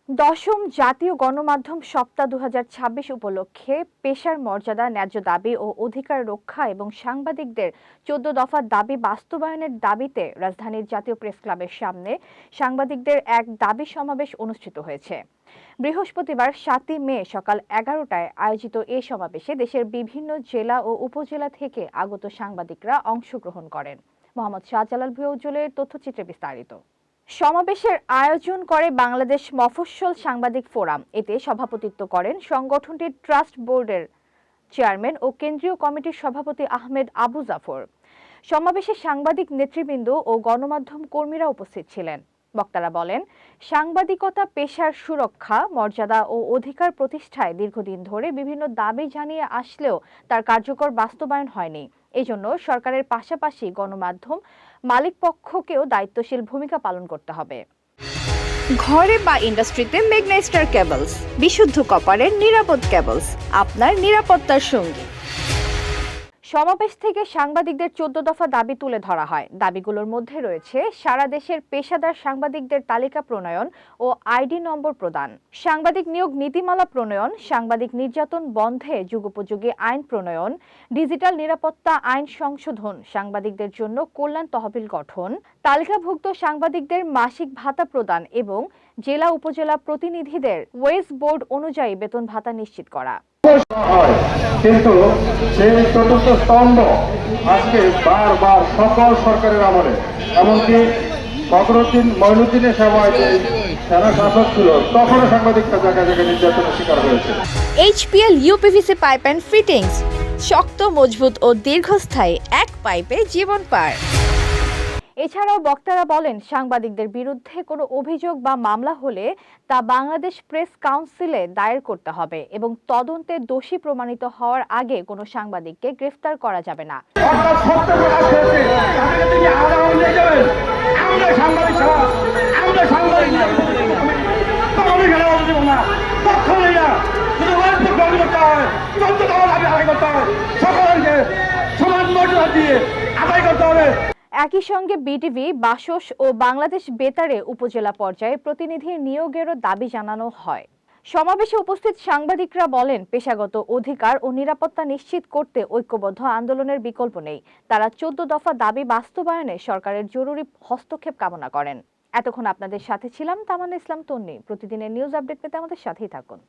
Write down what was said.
দশম জাতীয় গণমাধ্যম সপ্তাহ 2026 উপলক্ষে পেশার মর্যাদা, ন্যায্য দাবি ও অধিকার রক্ষা এবং সাংবাদিকদের 14 দফা দাবি বাস্তবায়নের দাবিতে রাজধানীর জাতীয় প্রেস ক্লাবের সামনে সাংবাদিকদের এক দাবি সমাবেশ অনুষ্ঠিত হয়েছে। বৃহস্পতিবার 7 মে সকাল 11টায় আয়োজিত এই সমাবেশে দেশের বিভিন্ন জেলা ও উপজেলা থেকে আগত সাংবাদিকরা অংশগ্রহণ করেন। মোহাম্মদ শাহজালাল ভুঁইয়া তথ্যচিত্রে বিস্তারিত। সমাবেশের আয়োজন করে বাংলাদেশ মফস্বল সাংবাদিক ফোরাম। এতে সভাপতিত্ব করেন সংগঠনটির ট্রাস্ট বোর্ডের চেয়ারম্যান ও কেন্দ্রীয় কমিটির সভাপতি আহমেদ আবু জাফর। সমাবেশে সাংবাদিক নেতৃবৃন্দ ও গণমাধ্যম কর্মীরা উপস্থিত ছিলেন। বক্তারা বলেন, সাংবাদিকতা পেশার সুরক্ষা, মর্যাদা ও অধিকার প্রতিষ্ঠায় দীর্ঘদিন ধরে বিভিন্ন দাবি জানিয়ে আসলেও তার কার্যকর বাস্তবায়ন হয়নি। এজন্য সরকারের পাশাপাশি গণমাধ্যম মালিকপক্ষকেও দায়িত্বশীল ভূমিকা পালন করতে হবে। ঘরে বা ইন্ডাস্ট্রিতে মেঘনা স্টার কেবলস, বিশুদ্ধ কপারের নিরাপদ কেবলস, আপনার নিরাপত্তার সঙ্গী। সমাবেশ থেকে সাংবাদিকদের 14 দফা দাবি তুলে ধরা হয়। দাবিগুলোর মধ্যে রয়েছে সারা দেশের পেশাদার সাংবাদিকদের তালিকা প্রণয়ন ও আইডি নম্বর প্রদান, সাংবাদিক নিয়োগ নীতিমালা প্রণয়ন, সাংবাদিক নির্যাতন বন্ধে যুগোপযোগী আইন প্রণয়ন, ডিজিটাল নিরাপত্তা আইন সংশোধন, সাংবাদিকদের জন্য কল্যাণ তহবিল গঠন, তালিকাভুক্ত সাংবাদিকদের মাসিক ভাতা প্রদান এবং জেলা উপজেলা প্রতিনিধিদের ওয়েজ বোর্ড অনুযায়ী বেতন ভাতা নিশ্চিত করা। কিন্তু সেই চতুর্থ স্তম্ভ আজকে বারবার সকল সরকারের আমলে, এমনকি ফখরুদ্দিন মঈনুদ্দিনের সময় যে সেনা শাসক ছিল তখনও সাংবাদিকরা জায়গায় জায়গায় নির্যাতনের শিকার হয়েছে। HPL uPVC pipe and fittings, শক্ত, মজবুত ও দীর্ঘস্থায়ী, এক পাইপে জীবন পার। এছাড়াও বক্তারা বলেন, সাংবাদিকদের বিরুদ্ধে কোনো অভিযোগ বা মামলা হলে তা বাংলাদেশ প্রেস কাউন্সিলে দায়ের করতে হবে এবং তদন্তে দোষী প্রমাণিত হওয়ার আগে কোনো সাংবাদিককে গ্রেফতার করা যাবে না। একই সঙ্গে বিটিভি, বাসস ও বাংলাদেশ বেতারে উপজেলা পর্যায়ে প্রতিনিধির নিয়োগেরও দাবি জানানো হয়। সমাবেশে উপস্থিত সাংবাদিকরা বলেন, পেশাগত অধিকার ও নিরাপত্তা নিশ্চিত করতে ঐক্যবদ্ধ আন্দোলনের বিকল্প নেই। তারা 14 দফা দাবি বাস্তবায়নে সরকারের জরুরি হস্তক্ষেপ কামনা করেন। এতক্ষণ আপনাদের সাথে ছিলাম তামান্না ইসলাম তন্নি। প্রতিদিনের নিউজ আপডেট পেতে আমাদের সাথেই থাকুন।